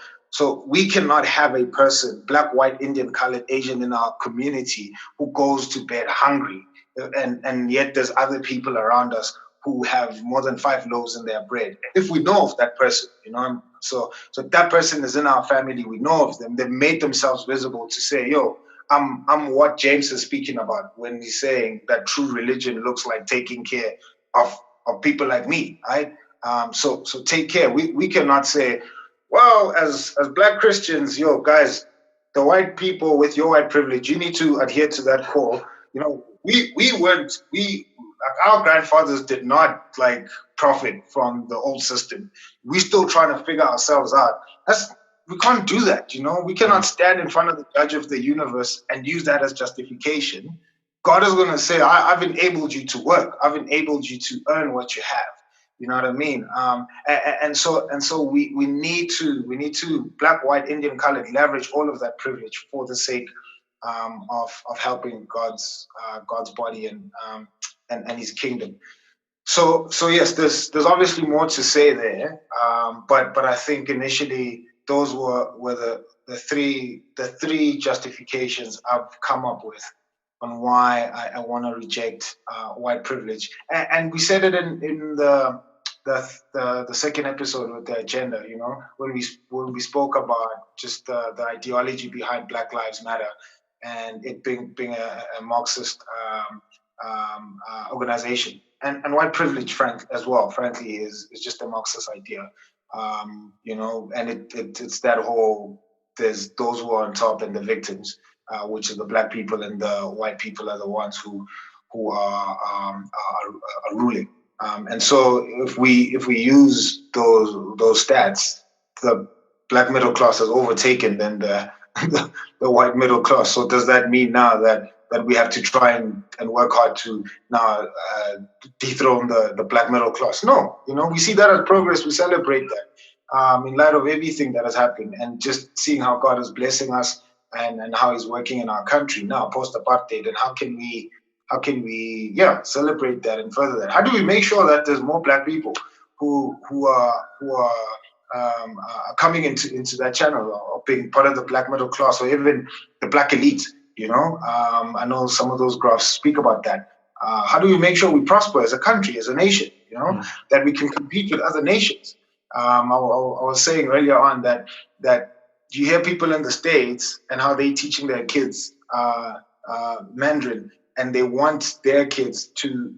we cannot have a person, Black, white, Indian, colored, Asian in our community who goes to bed hungry, and yet there's other people around us who have more than 5 loaves in their bread. If we know of that person, so that person is in our family, we know of them, they've made themselves visible to say, yo, I'm what James is speaking about when he's saying that true religion looks like taking care of people like me, right? So take care. We cannot say, well, as Black Christians, yo, guys, the white people with your white privilege, you need to adhere to that call. Our grandfathers did not profit from the old system. We're still trying to figure ourselves out. We can't do that. We cannot stand in front of the judge of the universe and use that as justification. God is going to say, I've enabled you to work. I've enabled you to earn what you have. You know what I mean? And so we need to Black, white, Indian, colored, leverage all of that privilege for the sake of helping God's body and his kingdom. So yes, there's obviously more to say there. But I think initially those were the three justifications I've come up with on why I want to reject white privilege. And we said it in the second episode with the agenda, when we spoke about just the ideology behind Black Lives Matter and it being a Marxist organization. And white privilege, frankly, is just a Marxist idea. And it's that whole, there's those who are on top and the victims, which are the Black people, and the white people are the ones who are ruling. And so if we use those stats, the Black middle class has overtaken then the white middle class. So does that mean now that we have to try and work hard to now dethrone the Black middle class? No, we see that as progress. We celebrate that in light of everything that has happened, and just seeing how God is blessing us and how He's working in our country now post-apartheid, and how can we celebrate that and further that? How do we make sure that there's more Black people who are coming into that channel, or being part of the Black middle class, or even the Black elite? I know some of those graphs speak about that. How do we make sure we prosper as a country, as a nation, that we can compete with other nations? I was saying earlier on that you hear people in the States and how they teaching their kids Mandarin, and they want their kids to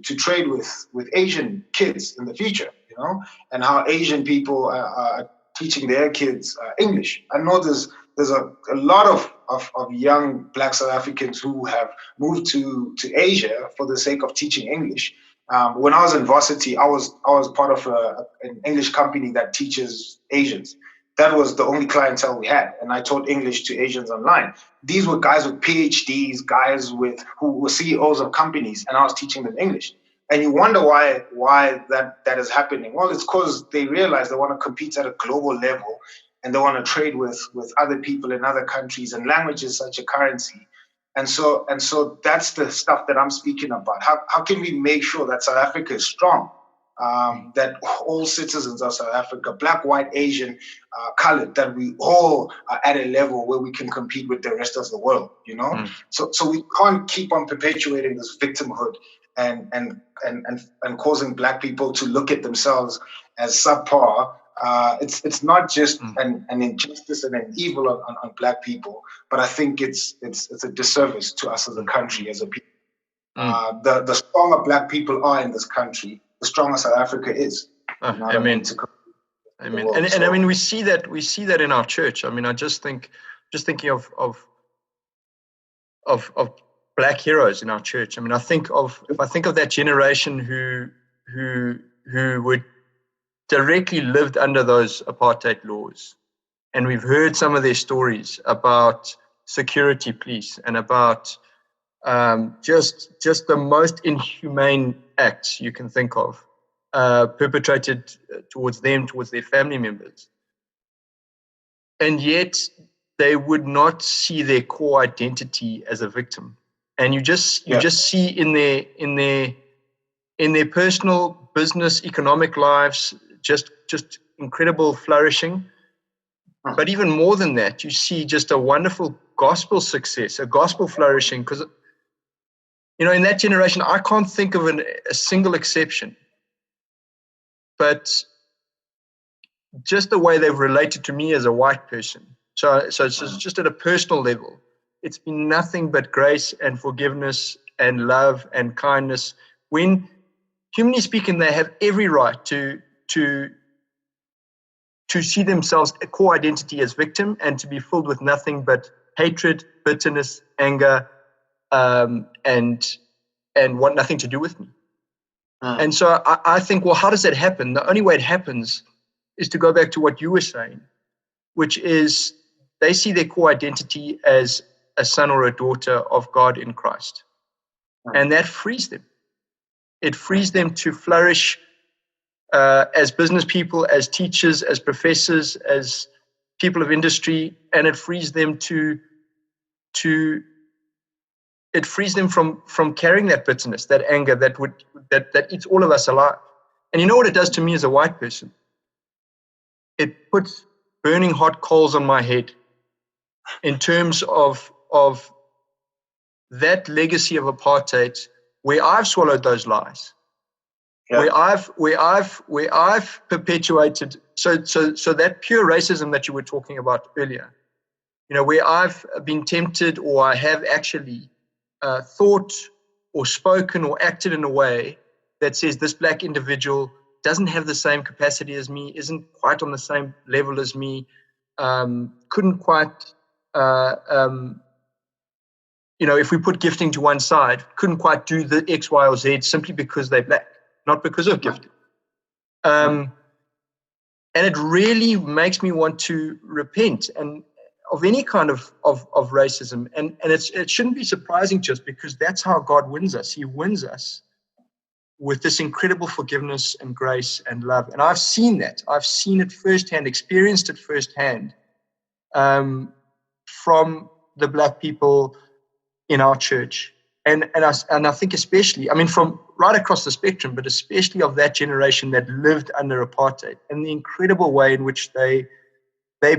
trade with Asian kids in the future, and how Asian people are teaching their kids English. I know there's a lot of young Black South Africans who have moved to Asia for the sake of teaching English. When I was in varsity, I was part of an English company that teaches Asians. That was the only clientele we had, and I taught English to Asians online. These were guys with PhDs, guys who were CEOs of companies, and I was teaching them English. And you wonder why that is happening. Well, it's because they realize they want to compete at a global level, and they want to trade with other people in other countries, and language is such a currency. And so that's the stuff that I'm speaking about. How can we make sure that South Africa is strong? That all citizens of South Africa, Black, white, Asian, colored, that we all are at a level where we can compete with the rest of the world, you know? So we can't keep on perpetuating this victimhood and causing Black people to look at themselves as subpar. It's not just an injustice and an evil on Black people, but I think it's a disservice to us as a country, as a people. The stronger Black people are in this country, the stronger South Africa is. Amen. Amen. And I mean, we see that in our church. I mean, I just thinking of Black heroes in our church. I mean, if I think of that generation who would directly lived under those apartheid laws, and we've heard some of their stories about security police and about just the most inhumane acts you can think of, perpetrated towards them, towards their family members. And yet they would not see their core identity as a victim. And you just see in their personal, business, economic lives, just incredible flourishing. But even more than that, you see just a wonderful gospel success, a gospel flourishing, because in that generation, I can't think of a single exception. But just the way they've related to me as a white person. So it's just at a personal level, it's been nothing but grace and forgiveness and love and kindness. When, humanly speaking, they have every right to see themselves a core identity as victim and to be filled with nothing but hatred, bitterness, anger, and want nothing to do with me. And so I think, well, how does that happen? The only way it happens is to go back to what you were saying, which is they see their core identity as a son or a daughter of God in Christ. And that frees them. It frees them to flourish as business people, as teachers, as professors, as people of industry, and it frees them from carrying that bitterness, that anger that eats all of us alive. And you know what it does to me as a white person? It puts burning hot coals on my head in terms of that legacy of apartheid, where I've swallowed those lies. Where I've perpetuated so that pure racism that you were talking about earlier, where I've been tempted, or I have actually thought or spoken or acted in a way that says this Black individual doesn't have the same capacity as me, isn't quite on the same level as me, couldn't quite, if we put gifting to one side, couldn't quite do the X, Y, or Z simply because they're Black, not because of gifting. And it really makes me want to repent and of any kind of racism. And it shouldn't be surprising just because that's how God wins us. He wins us with this incredible forgiveness and grace and love. And I've seen that. I've seen it firsthand, experienced it firsthand from the Black people in our church. And I think especially, from right across the spectrum, but especially of that generation that lived under apartheid, and the incredible way in which they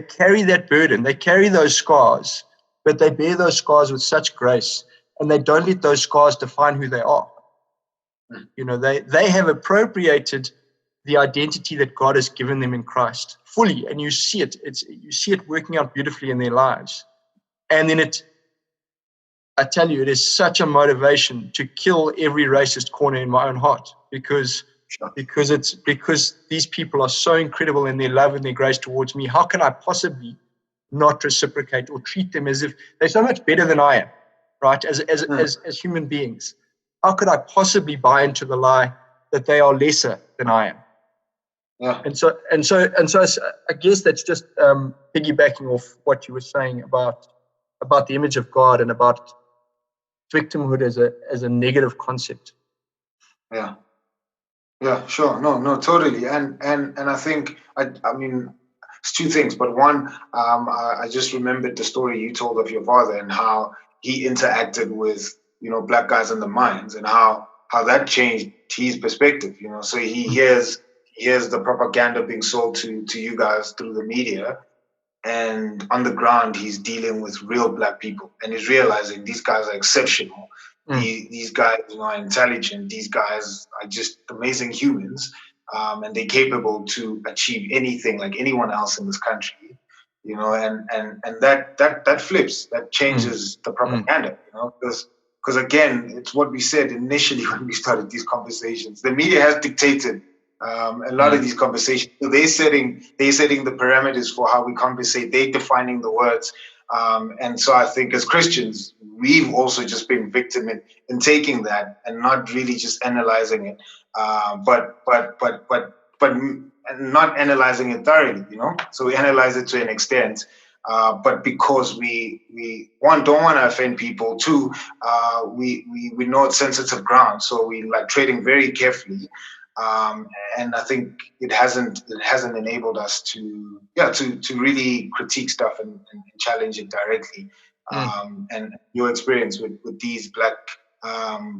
carry that burden, they carry those scars, but they bear those scars with such grace, and they don't let those scars define who they are. They have appropriated the identity that God has given them in Christ fully, and you see it. You see it working out beautifully in their lives. And then I tell you, it is such a motivation to kill every racist corner in my own heart, because Sure. because these people are so incredible in their love and their grace towards me. How can I possibly not reciprocate or treat them as if they're so much better than I am, right? As human beings, how could I possibly buy into the lie that they are lesser than I am? Yeah. And so I guess that's just piggybacking off what you were saying about the image of God and about victimhood as a negative concept. Yeah. Yeah, sure. No, totally. And I think I mean it's two things, but one, I just remembered the story you told of your father and how he interacted with, black guys in the mines, and how that changed his perspective, So he hears the propaganda being sold to you guys through the media, and on the ground he's dealing with real black people, and he's realizing these guys are exceptional. These guys are intelligent. These guys are just amazing humans, and they're capable to achieve anything like anyone else in this country, and that flips, that changes the propaganda, because again, it's what we said initially when we started these conversations. The media has dictated a lot of these conversations. So they're setting the parameters for how we conversate. They're defining the words. And so I think as Christians, we've also just been victim in taking that and not really just analyzing it, but not analyzing it thoroughly, So we analyze it to an extent, but because we one, don't want to offend people, two, we know it's sensitive ground, so we like trading very carefully. And I think it hasn't enabled us to really critique stuff and challenge it directly. And your experience with these black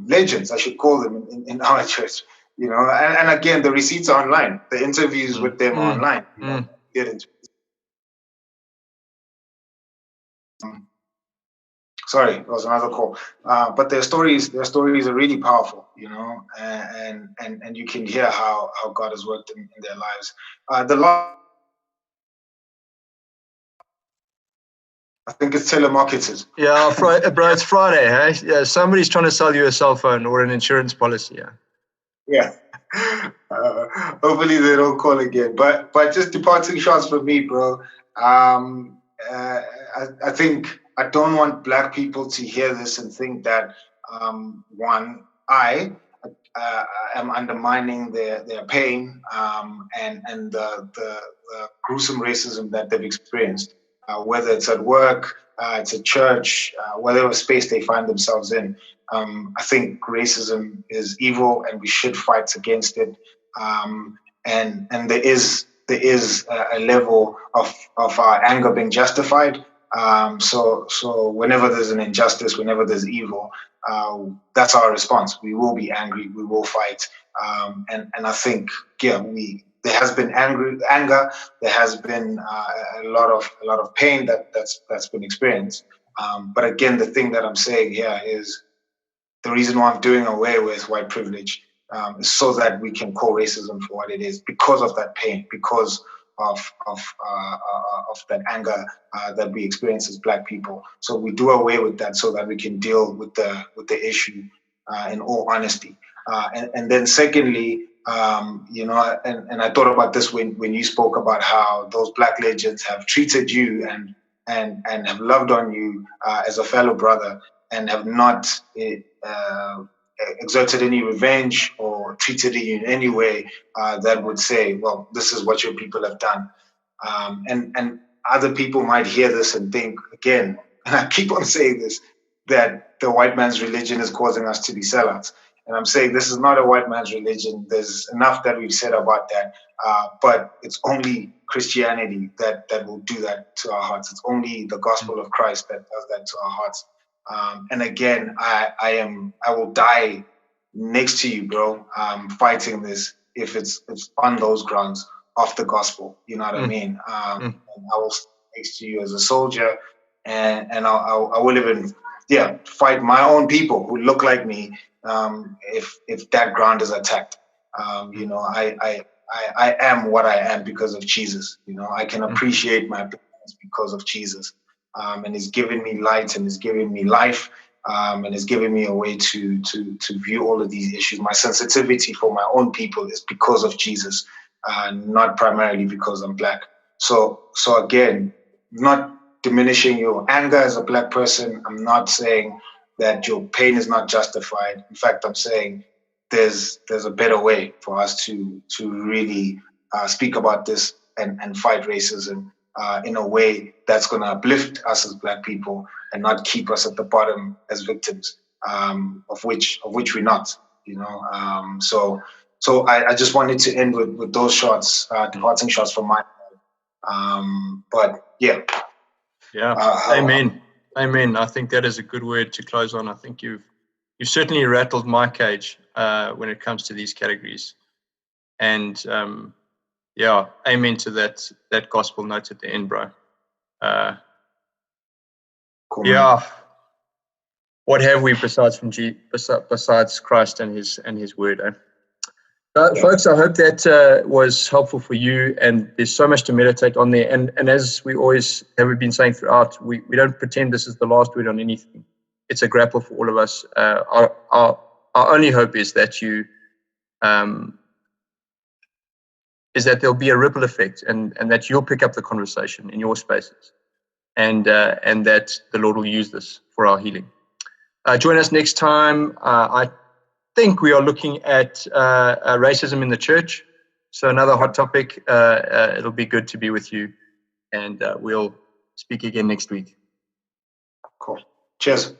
legends, I should call them, in our church, and again, the receipts are online, the interviews with them are online, get into. Sorry, it was another call. But their stories are really powerful, and you can hear how God has worked in their lives. I think it's telemarketers. Yeah, bro, it's Friday, hey? Yeah, somebody's trying to sell you a cell phone or an insurance policy. Yeah. Hopefully they don't call again. But just departing shots from me, bro. I think I don't want black people to hear this and think that one, I am undermining their pain and the gruesome racism that they've experienced, whether it's at work, it's at church, whatever space they find themselves in. I think racism is evil, and we should fight against it. And there is a level of our anger being justified. So whenever there's an injustice, whenever there's evil, that's our response. We will be angry. We will fight. And I think there has been anger. There has been a lot of pain that's been experienced. But again, the thing that I'm saying here is the reason why I'm doing away with white privilege is so that we can call racism for what it is, because of that pain, because of that anger that we experience as black people. So we do away with that so that we can deal with the issue in all honesty. And then secondly, and I thought about this when you spoke about how those black legends have treated you and have loved on you as a fellow brother, and have not exerted any revenge or treated you in any way that would say, well, this is what your people have done. And other people might hear this and think, again, and I keep on saying this, that the white man's religion is causing us to be sellouts. And I'm saying this is not a white man's religion. There's enough that we've said about that. But it's only Christianity that will do that to our hearts. It's only the gospel of Christ that does that to our hearts. And again, I will die next to you, bro, fighting this if it's on those grounds of the gospel. You know what I mean? And I will stand next to you as a soldier, and I will even fight my own people who look like me if that ground is attacked. I am what I am because of Jesus. I can appreciate my parents because of Jesus. And he's given me light and he's given me life. and it's given me a way to view all of these issues. My sensitivity for my own people is because of Jesus, and not primarily because I'm Black. So again, not diminishing your anger as a Black person. I'm not saying that your pain is not justified. In fact, I'm saying there's a better way for us to really speak about this and fight racism in a way that's going to uplift us as Black people and not keep us at the bottom as victims, of which we're not. So I just wanted to end with those shots, departing shots from my side. But yeah. Amen. I think that is a good word to close on. I think you've certainly rattled my cage when it comes to these categories, and amen to that gospel note at the end, bro. Cool, man. What have we besides Christ and His word? Folks, I hope that was helpful for you, and there's so much to meditate on there. And as we always have been saying throughout, we don't pretend this is the last word on anything. It's a grapple for all of us. Our only hope is that there'll be a ripple effect, and that you'll pick up the conversation in your spaces, and that the Lord will use this for our healing. Join us next time. I think we are looking at racism in the church. So another hot topic. It'll be good to be with you, and we'll speak again next week. Cool. Cheers.